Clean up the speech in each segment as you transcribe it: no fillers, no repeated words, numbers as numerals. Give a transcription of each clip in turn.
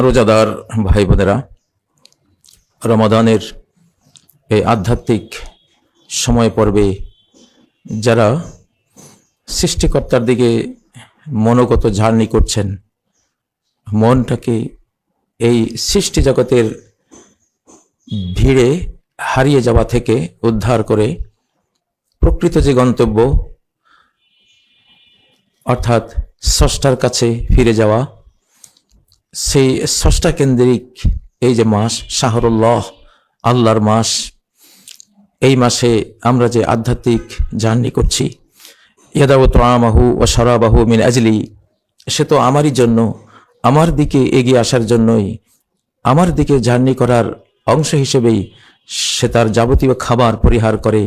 রোজাদার ভাই বোনেরা, রমাদানের এই আধ্যাত্মিক সময় পর্বে যারা সৃষ্টিকর্তার দিকে মনোগত জার্নি করছেন, মনটাকে এই সৃষ্টি জগতের ভিড়ে হারিয়ে যাওয়া থেকে উদ্ধার করে প্রকৃত যে গন্তব্য অর্থাৎ স্রষ্টার কাছে ফিরে যাওয়া, সেই স্রষ্টা কেন্দ্রিক এই যে মাস শাহরুল্লাহ, আল্লাহর মাস, এই মাসে আমরা যে আধ্যাত্মিক জার্নি করছি, ইয়াদাউ তাআমাহু ওয়া শারাবাহু মিন আজলি, সে তো আমারই জন্য, আমার দিকে এগিয়ে আসার জন্যই, আমার দিকে জার্নি করার অংশ হিসেবেই সে তার যাবতীয় খাবার পরিহার করে,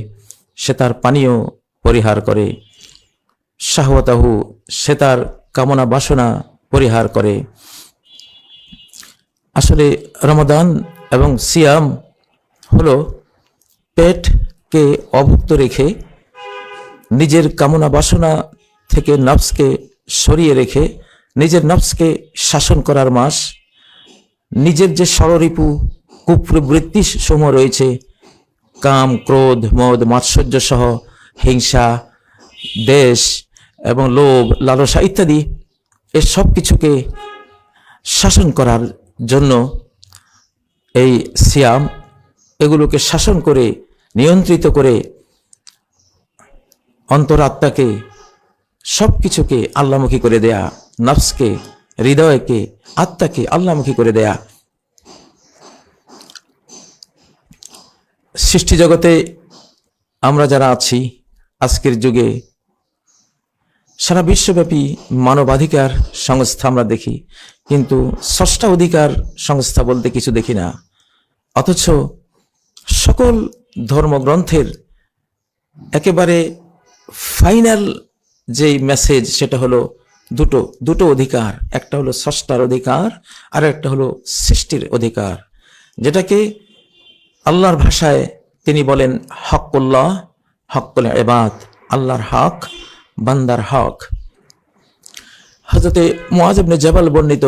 সে তার পানীয় পরিহার করে, শাহওয়াতাহু, সে তার কামনা বাসনা পরিহার করে। আসলে রমাদান এবং সিয়াম হলো পেটকে অভুক্ত রেখে, নিজের কামনা বাসনা থেকে নফসকে সরিয়ে রেখে নিজের নফসকে শাসন করার মাস। নিজের যে ষড়রিপু কুপ্রবৃত্তি সমূহ রয়েছে, কাম, ক্রোধ, মদ, মাৎসর্য সহ হিংসা, দেশ এবং লোভ, লালসা ইত্যাদি, এ সব কিছুকে শাসন করার জন্য এই সিয়াম এগুলোকে শাসন করে, নিয়ন্ত্রিত করে অন্তরাত্মাকে, সব কিছুকে আল্লাহমুখী করে দেয়া, নফসকে, হৃদয়কে, আত্মাকে আল্লাহমুখী করে দেয়া। সৃষ্টি জগতে আমরা যারা আছি, আজকের যুগে সারা বিশ্বব্যাপী মানবাধিকার সংস্থা আমরা দেখি, কিন্তু স্রষ্টা অধিকার সংস্থা বলতে কিছু দেখি না। অথচ সকল ধর্মগ্রন্থের একেবারে ফাইনাল যে মেসেজ, সেটা হলো দুটো অধিকার। একটা হলো স্রষ্টার অধিকার, আর একটা হলো সৃষ্টির অধিকার, যেটাকে আল্লাহর ভাষায় তিনি বলেন হকুল্লাহ, হকুল ইবাদ, আল্লাহর হক, বান্দার হক। হযরতে মুআয ইবনে জাবাল বর্ণিত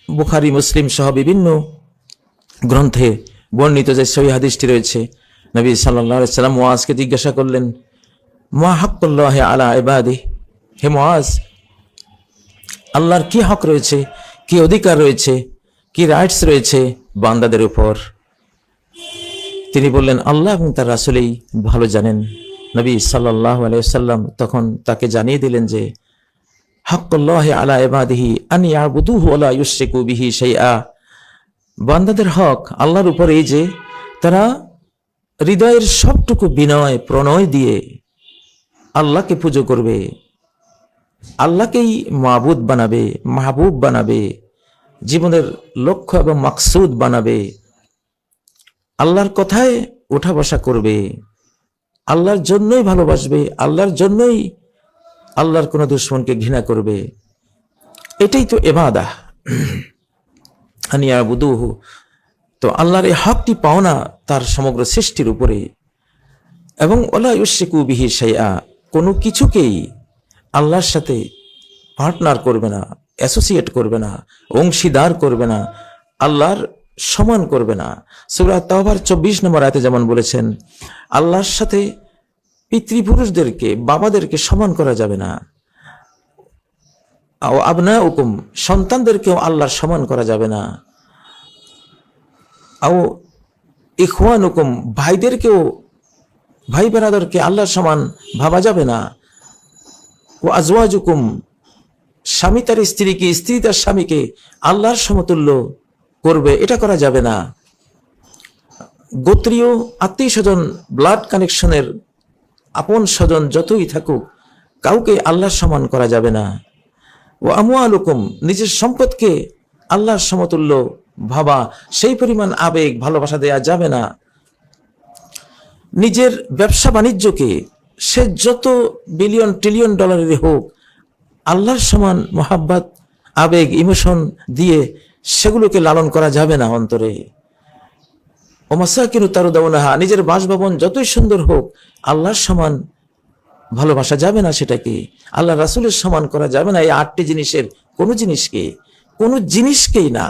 বুখারী, মুসলিম সহ বিভিন্ন গ্রন্থে বর্ণিত যে সহিহ হাদিসটি রয়েছে, নবী সাল্লাল্লাহু আলাইহি ওয়াসাল্লাম মুআযকে জিজ্ঞাসা করলেন, মা হাক্কুল্লাহি আলা ইবাদিহি, হে মুআয, আল্লাহর কি হক রয়েছে, কি অধিকার রয়েছে, কি রাইটস রয়েছে বান্দাদের উপর? তিনি বললেন, আল্লাহ এবং তার রাসূলই ভালো জানেন। নবী সাল্লাল্লাহু আলাইহি ওয়াসাল্লাম তখন তাকে জানিয়ে দিলেন যে হাক্কুল্লাহি আলা ইবাদিহি আন ইয়াবুদুহু ওয়া লা ইউশরিকু বিহি শাইআ, বান্দাদের হক আল্লাহর উপর এই যে তারা হৃদয়ের সবটুকু বিনয় প্রণয় দিয়ে আল্লাহকে পুজো করবে, আল্লাহকেই মাবুদ বানাবে, মাহবুব বানাবে, জীবনের লক্ষ্য এবং মাকসুদ বানাবে, আল্লাহর কথায় ওঠা বসা করবে, আল্লাহর জন্যই ভালোবাসবে, আল্লাহর জন্যই আল্লাহর কোনো দুশমনকে ঘৃণা করবে। এটাই তো ইবাদাহ, আনিয়া বুদুহু। তো আল্লাহর এই হকটি পাওনা তার সমগ্র সৃষ্টির উপরে। এবং ওয়ালা ইউশরিকু বিহি শাইআ, কোনো কিছুকেই আল্লাহর সাথে পার্টনার করবে না, অ্যাসোসিয়েট করবে না, অংশীদার করবে না, আল্লাহর সমান করবে না। সূরা তাওবার 24 নম্বর আয়াতে যেমন বলেছেন, আল্লাহর সাথে পিতৃপুরুষদেরকে, বাবাদেরকে সমান করা যাবে না। আবনাউকুম, সন্তানদেরকেও আল্লাহর সমান করা যাবে না। আও ইখওয়ানুকুম, ভাইদেরকেও, ভাই বেরাদরকে আল্লাহর সমান ভাবা যাবে না। ও আজওয়াজুকুম, স্বামী তার স্ত্রীকে, স্ত্রী তার স্বামীকে আল্লাহর সমতুল্য করবে, এটা করা যাবে না। গোত্রীয় আত্মীয় স্বজন, ব্লাড কানেকশনের আপন স্বজন যতই থাকুক, কাউকে আল্লাহর সমান করা যাবে না। ও আমওয়ালুকুম, নিজের সম্পদকে আল্লাহর সমতুল্য ভাবা, সেই পরিমাণ আবেগ ভালোবাসা দেয়া যাবে না। নিজের ব্যবসা বাণিজ্যকে, সে যত বিলিয়ন ট্রিলিয়ন ডলারের হোক, আল্লাহর সমান মোহাব্বত, আবেগ, ইমোশন দিয়ে সেগুলোকে লালন করা যাবে না অন্তরে। ও মাসাকিনু তারদাউনাহা, নিজের বাসভবন যতই সুন্দর হোক, আল্লাহর সমান ভালোবাসা যাবে না, সেটাকে আল্লাহ রাসূলের সমান করা যাবে না। এই 8টি জিনিসের কোনো জিনিসকে কোনো জিনিসকেই না,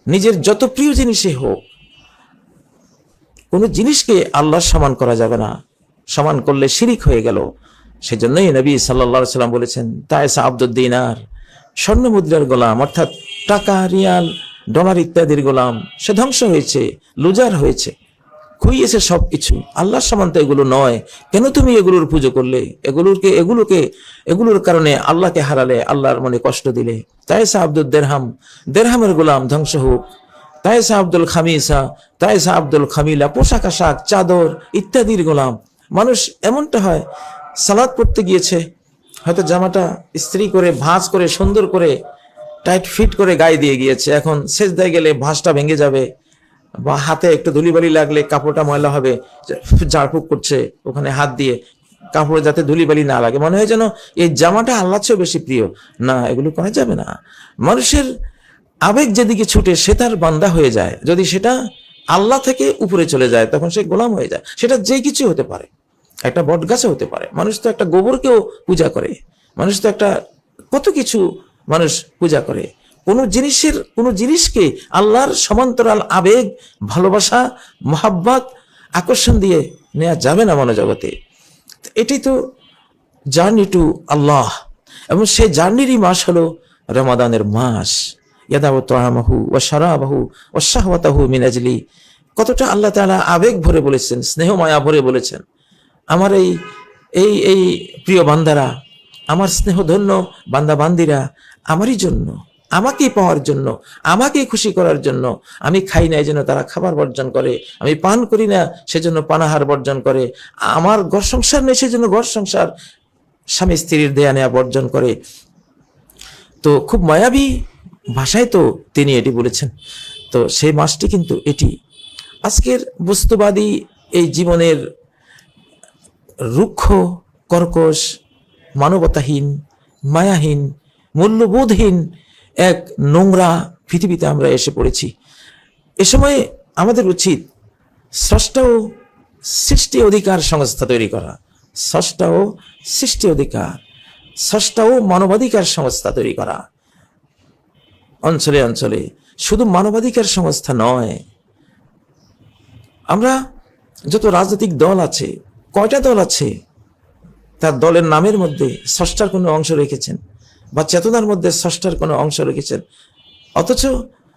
নিজের যত প্রিয় জিনিসই হোক, কোনো জিনিসকে আল্লাহর সমান করা যাবে না। সমান করলে শিরিক হয়ে গেল। সেজন্যই নবী সাল্লাল্লাহু আলাইহি সাল্লাম বলেছেন, তায়েসা আব্দুদ দিনার, স্বর্ণ মুদ্রার গোলাম, অর্থাৎ টাকা, রিয়াল, ডলার ইত্যাদির গোলাম, সে ধ্বংস হয়েছে, লুজার হয়েছে, খুইয়েছে সবকিছু। আল্লাহর সমান তো এগুলো নয়। কেন তুমি এগুলোর পুজো করলে? এগুলোর কারণে আল্লাহকে হারালে, আল্লাহর মনে কষ্ট দিলে। তায়েসা আব্দুল দেরহাম, দেরহামের গোলাম ধ্বংস হোক। তায়েসা আব্দুল খামিসা, তায়েসা আব্দুল খামিলা, পোশাক আশাক, চাদর ইত্যাদির গোলাম। মানুষ এমনটা হয়, সালাত পড়তে গিয়েছে, হয়তো জামাটা ইস্ত্রি করে, ভাঁজ করে, সুন্দর করে টাইট ফিট করে গায়ে দিয়ে গিয়েছে। এখন সেজদায় গেলে ভাঁজটা ভেঙে যাবে, বা হাতে একটু ধুলিবালি লাগলে কাপড়টা ময়লা হবে, ঝাড়ফুঁক করছে ওখানে হাত দিয়ে, কাপড়ে যাতে ধুলিবালি না লাগে, মনে হয় যেন এই জামাটা আল্লাহর চেয়েও বেশি প্রিয়। না, এগুলো করা যাবে না। মানুষের আবেগ যেদিকে ছুটে সে তার বান্দা হয়ে যায়। যদি সেটা আল্লাহ থেকে উপরে চলে যায়, তখন সে গোলাম হয়ে যায়। সেটা যে কিছু হতে পারে, একটা বট গাছও হতে পারে। মানুষ তো একটা গোবরকেও পূজা করে, মানুষ তো একটা কত কিছু মানুষ পূজা করে। কোনো জিনিসকে আল্লাহর সমান্তরাল আবেগ, ভালোবাসা, মোহাব্বত, আকর্ষণ দিয়ে নেওয়া যাবে না মনোজগতে। এটি তো জার্নি টু আল্লাহ, এবং সেই জার্নিরই মাস হলো রমাদানের মাস। ইয়াদাউ তাআমাহু ওয়া শারাবাহু ওয়া শাহওয়াতাহু মিন আজলি। কতটা আল্লাহ তাআলা আবেগ ভরে বলেছেন, স্নেহ মায়া ভরে বলেছেন, আমার এই প্রিয় বান্দারা, আমার স্নেহধন্য বান্দা বান্দিরা আমারই জন্য, আমাকেই পাওয়ার জন্য, আমাকেই খুশি করার জন্য। আমি খাই না, এই জন্য তারা খাবার বর্জন করে। আমি পান করি না, সেজন্য পানাহার বর্জন করে। আমার ঘর সংসার নেই, সেজন্য ঘর সংসার, স্বামী স্ত্রীর দেয়া নেয়া বর্জন করে। তো খুব মায়াবী ভাষায় তো তিনি এটি বলেছেন। তো সেই মাসটি কিন্তু এটি। আজকের বস্তুবাদী এই জীবনের রুক্ষ, কর্কশ, মানবতাহীন, মায়াহীন, মূল্যবোধহীন এক নোংরা পৃথিবীতে আমরা এসে পড়েছি। এ সময় আমাদের উচিত স্রষ্টা ও সৃষ্টি অধিকার সংস্থা তৈরি করা। স্রষ্টা ও সৃষ্টি অধিকার, স্রষ্টা ও মানবাধিকার সংস্থা তৈরি করা। অঞ্চলে অঞ্চলে শুধু মানবাধিকার সংস্থা নয়, আমরা যত রাজনৈতিক দল আছে, কয়টা দল আছে, তার দলের নামের মধ্যে স্রষ্টার কোনো অংশ রেখেছেন, বা চেতনার মধ্যে স্রষ্টার কোনো অংশ রেখেছেন। অথচ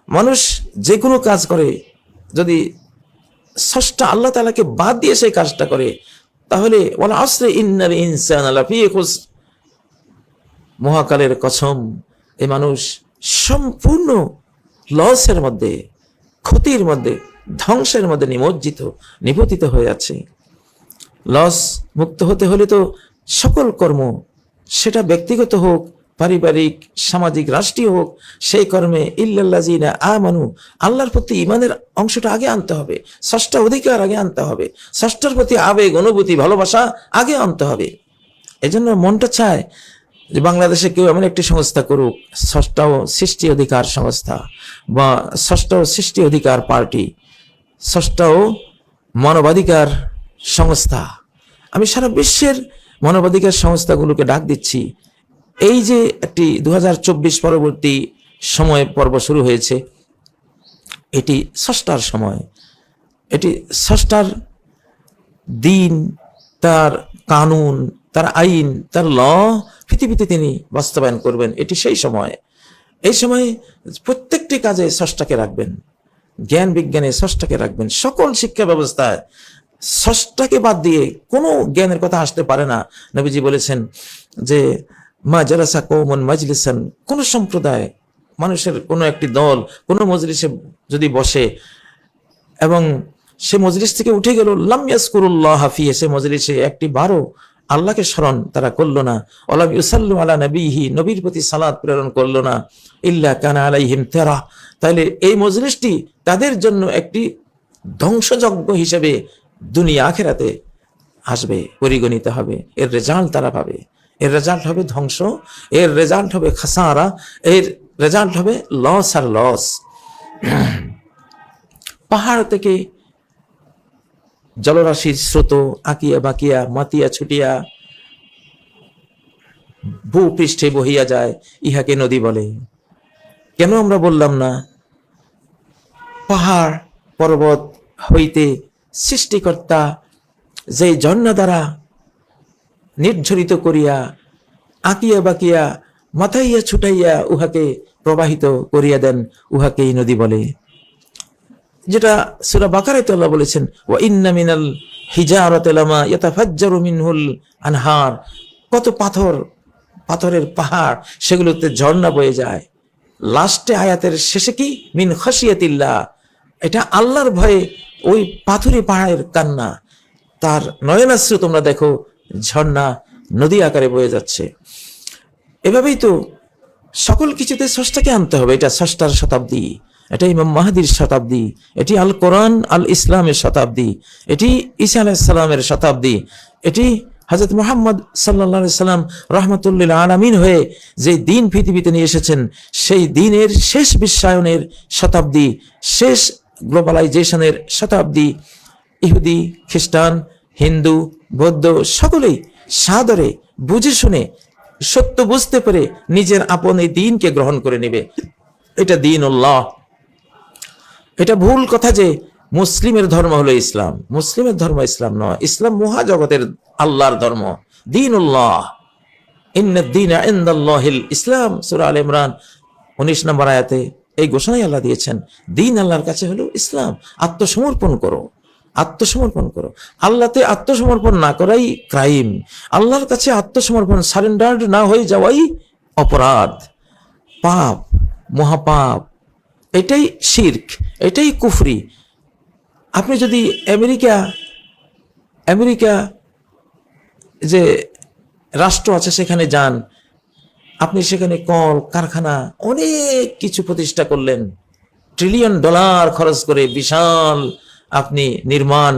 মানুষ যে কোনো কাজ করে, যদি স্রষ্টা আল্লাহ তাআলাকে বাদ দিয়ে সেই কাজটা করে, তাহলে ওয়াল আসরি ইন্নাল ইনসানা লাফি খুসর, মহাকালের কসম, এই মানুষ সম্পূর্ণ লসের মধ্যে, ক্ষতির মধ্যে, ধ্বংসের মধ্যে নিপতিত হয়ে আছে। লস মুক্ত হতে হলে তো সকল কর্ম, সেটা ব্যক্তিগত হোক, পারিবারিক, সামাজিক, রাষ্ট্রীয় হোক, সেই কর্মে ইল্লাল্লাযিনা আমানু, আল্লাহর প্রতি ঈমানের অংশটা আগে আনতে হবে, স্রষ্টা অধিকার আগে আনতে হবে, স্রষ্টার প্রতি আবেগ, অনুভূতি, ভালোবাসা আগে আনতে হবে। এজন্য মনটা চায় যে বাংলাদেশে কেউ এমন একটি সংস্থা করুক, স্রষ্টা ও সৃষ্টি অধিকার সংস্থা, বা স্রষ্টা ও সৃষ্টি অধিকার পার্টি, স্রষ্টা ও মানবাধিকার সংস্থা। আমি সারা বিশ্বের মানবাধিকার সংস্থাগুলোকে ডাক দিচ্ছি, এই যে একটি 2024 পরবর্তী সময় পর্ব শুরু হয়েছে, এটি স্রষ্টার সময়, এটি স্রষ্টার দিন, তার কানুন, তার আইন, তার ল পৃথিবীতে তিনি বাস্তবায়ন করবেন। এটি সেই সময়। এই সময় প্রত্যেকটি কাজে স্রষ্টাকে রাখবেন, জ্ঞান বিজ্ঞানে স্রষ্টাকে রাখবেন, সকল শিক্ষা ব্যবস্থায় স্রষ্টাকে বাদ দিয়ে কোনো জ্ঞানের কথা আসতে পারে না। নবীজি বলেছেন যে মা জালাসা কওমুন মাজলিসান, কোন সম্প্রদায়, মানুষের কোনো একটি দল কোনো মজলিসে যদি বসে এবং সে মজলিস থেকে উঠে গেল, লাম ইয়াজকুরুল্লাহ ফিহি, সে মজলিসে একটি বারও আল্লাহকে স্মরণ তারা করলো না, ওয়ালাম ইউসাল্লু আলা নবিহি, নবীর প্রতি সালাত প্রেরণ করলো না, ইল্লা কানা আলাইহিম তারা, তাহলে এই মজলিসটি তাদের জন্য একটি ধ্বংসযজ্ঞ হিসেবে দুনিয়া আখিরাতে আসবে, পরিগণিত হবে। এর রেজাল্ট তারা পাবে, এর রেজাল্ট হবে ধ্বংস, এর রেজাল্ট হবে খাসারা, এর রেজাল্ট হবে লস আর লস। পাহাড় থেকে জলরাশির স্রোত আঁকিয়া বাঁকিয়া, মাতিয়া ছুটিয়া ভূপৃষ্ঠে বহিয়া যায়, ইহাকে নদী বলে। কেন আমরা বললাম না পাহাড় পর্বত হইতে সৃষ্টিকর্তা যে ঝর্ণা দ্বারা নির্ঝরিত করিয়া আঁকিয়া বাকিয়া মাথাইয়া ছুটাইয়া উহাকে প্রবাহিত করিয়া দেন, উহাকেই নদী বলে। যেটা সূরা বাকারাতে আল্লাহ বলেছেন, ওয়া ইন্না মিনাল হিজারাতি লামা ইয়াতাফাজ্জারু মিনহুল আনহার, কত পাথরের পাহাড়, সেগুলোতে ঝর্ণা বয়ে যায়। লাস্টে আয়াতের শেষে কি, মিন খাশিয়াতিল্লাহ, এটা আল্লাহর ভয়ে ওই পাথুরে পাহাড়ের কান্না, তার নয়নাশ্রু তোমরা দেখো ঝর্ণা নদী আকারে বয়ে যাচ্ছে। এভাবেই তো সকল কিছুতে স্রষ্টাকে আনতে হবে। এটা স্রষ্টার শতাব্দী, এটা ইমাম মাহদির শতাব্দী, এটি আল কোরআন আল ইসলামের শতাব্দী, এটি ঈসা আলাইহিস সালামের শতাব্দী, এটি হযরত মুহাম্মদ সাল্লাল্লাহু আলাইহি সাল্লাম রাহমাতুল্লিল আলামিন হয়ে যে দিন পৃথিবীতে নিয়ে এসেছেন, সেই দিনের শেষ বিশ্বায়নের শতাব্দী, শেষ গ্লোবালাইজেশনের শতাব্দী। ইহুদি, খ্রিস্টান, হিন্দু, বৌদ্ধ সকলেই সাদরে বুঝে শুনে সত্য বুঝতে পেরে নিজের আপন এই দিনকে গ্রহণ করে নেবে। এটা দ্বীনুল্লাহ। এটা ভুল কথা যে মুসলিমের ধর্ম হলো ইসলাম। মুসলিমের ধর্ম ইসলাম নয়, ইসলাম মহাজগতের আল্লাহর ধর্ম, দ্বীনুল্লাহ। ইন্নাদ দীনা ইনদাল্লাহিল ইসলাম, সূরা আলে ইমরান 19 নম্বর আয়াতে এই ঘোষণাই আল্লাহ দিয়েছেন, দিন আল্লাহর কাছে হলো ইসলাম। আত্মসমর্পণ করো, আত্মসমর্পণ করো। আল্লাহতে আত্মসমর্পণ না করাই ক্রাইম, আল্লাহর কাছে আত্মসমর্পণ সারেন্ডার্ড না হয়ে যাওয়াই অপরাধ, পাপ, মহাপাপ। এটাই শিরক, এটাই কুফরি। আপনি যদি আমেরিকা যে রাষ্ট্র আছে সেখানে যান, আপনি সেখানে কল কারখানা অনেক কিছু প্রতিষ্ঠা করলেন, $1 ট্রিলিয়ন খরচ করে বিশাল আপনি নির্মাণ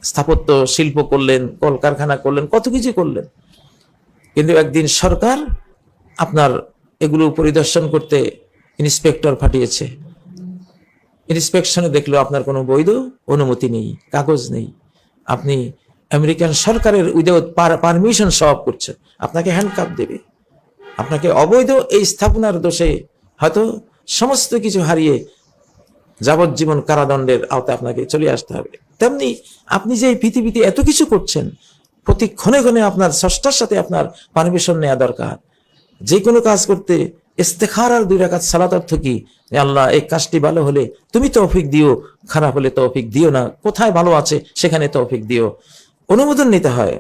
স্থাপত্য শিল্প করলেন, কল কারখানা করলেন, কত কিছু করলেন। কিন্তু একদিন সরকার আপনার এগুলো পরিদর্শন করতে ইন্সপেক্টর পাঠিয়েছে। ইন্সপেকশনে দেখলো আপনার কোনো বৈধ অনুমতি নেই, কাগজ নেই, আপনি আমেরিকান সরকারের উইদাউট পারমিশন সব করছেন, আপনাকে হ্যান্ডকাপ দেবে। আপনাকে অবৈধ এই স্থাপনার দোষে হয়তো সমস্ত কিছু হারিয়ে যাবজ্জীবন কারাদণ্ডের আওতায় আপনাকে চলে আসতে হবে। তেমনি আপনি যে পৃথিবীতে এত কিছু করছেন, প্রতি ক্ষণে ক্ষণে আপনার স্রষ্টার সাথে আপনার পারমিশন নেওয়া দরকার। যে কোনো কাজ করতে ইস্তেখারার 2 রাকাত সালাত অর্থ কি, আল্লাহ এই কাজটি ভালো হলে তুমি তৌফিক দিও, খারাপ হলে তৌফিক দিও না, কোথায় ভালো আছে সেখানে তৌফিক দিও। অনুমোদন নিতে হয়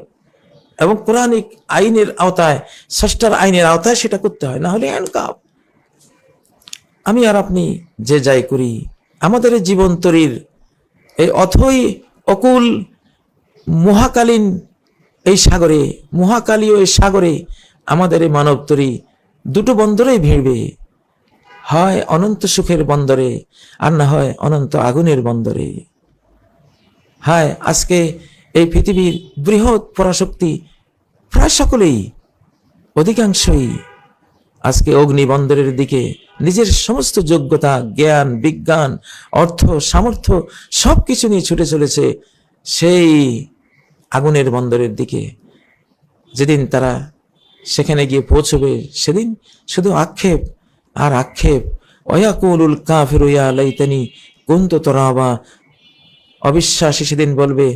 এবং কোরআনিক আইনের আওতায়, স্রষ্টার আইনের আওতায় সেটা করতে হয়, না হলে হ্যান্ডকাপ। আমি আর আপনি যে যাই করি, আমাদের জীবন তরীর এই অথই অকুল মহাকালীন এই সাগরে, মহাকালীয় এই সাগরে আমাদের এই মানব তরী দুটো বন্দরেই ভিড়বে, হয় অনন্ত সুখের বন্দরে আর না হয় অনন্ত আগুনের বন্দরে। হায়, আজকে এই পৃথিবীর বৃহৎ পরাশক্তি প্রায় সকলেই, অধিকাংশই আজকে অগ্নিবন্দরের দিকে নিজের সমস্ত যোগ্যতা, জ্ঞান, বিজ্ঞান, অর্থ, সামর্থ্য সবকিছু নিয়ে ছুটে চলেছে সেই আগুনের বন্দরের দিকে। যেদিন তারা সেখানে গিয়ে পৌঁছবে, সেদিন শুধু আক্ষেপ আর আক্ষেপ। ওয়াকুলুল কাফিরু ইয়া লাইতানি কুনতু তুরাবা, অবিশ্বাসী সেদিন বলবে,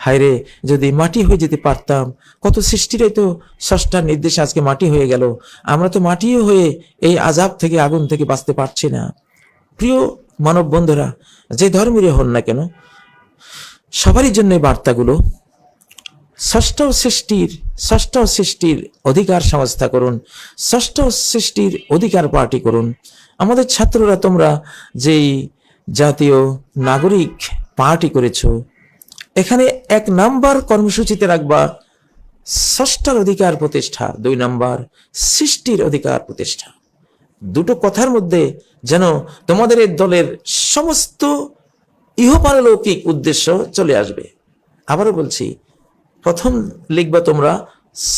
হায়রে যদি মাটি হয়ে যেতে পারতাম। কত সৃষ্টিরাই তো স্রষ্টার নির্দেশে আজকে মাটি হয়ে গেল, আমরা তো মাটিও হয়ে এই আযাব থেকে, আগুন থেকে বাঁচতে পারছি না। প্রিয় মানব বন্ধুরা, যে ধর্মেরই হন না কেন, সবারই জন্য বার্তাগুলো, ষষ্ঠ সৃষ্টির অধিকার সংস্থা করুন, ষষ্ঠ সৃষ্টির অধিকার পার্টি করুন। আমাদের ছাত্ররা, তোমরা যেই জাতীয় নাগরিক পার্টি করেছো, এখানে 1 নাম্বার কর্মসূচিতে রাখবা ষষ্ঠর অধিকার প্রতিষ্ঠা, 2 নাম্বার সৃষ্টির অধিকার প্রতিষ্ঠা। দুটো কথার মধ্যে যেন তোমাদের এই দলের সমস্ত ইহপারলৌকিক উদ্দেশ্য চলে আসবে। আবারও বলছি, প্রথম লিখবা তোমরা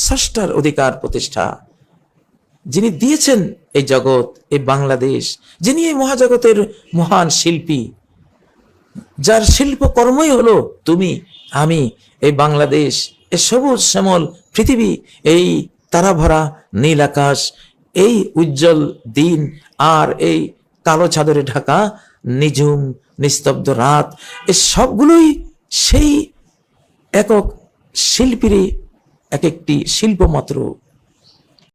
ষষ্ঠর অধিকার প্রতিষ্ঠা। যিনি দিয়েছেন এই জগৎ, এই বাংলাদেশ, যিনি এই মহাজগতের মহান শিল্পী, যার শিল্পকর্মই হলো তুমি, আমি, এই বাংলাদেশ, এই সবুজ শ্যামল পৃথিবী, এই তারা ভরা নীল আকাশ, এই উজ্জ্বল দিন আর এই কালো চাদরে ঢাকা নিঝুম নিস্তব্ধ রাত, এই সবগুলোই সেই একক শিল্পীরই এক একটি শিল্প মাত্র।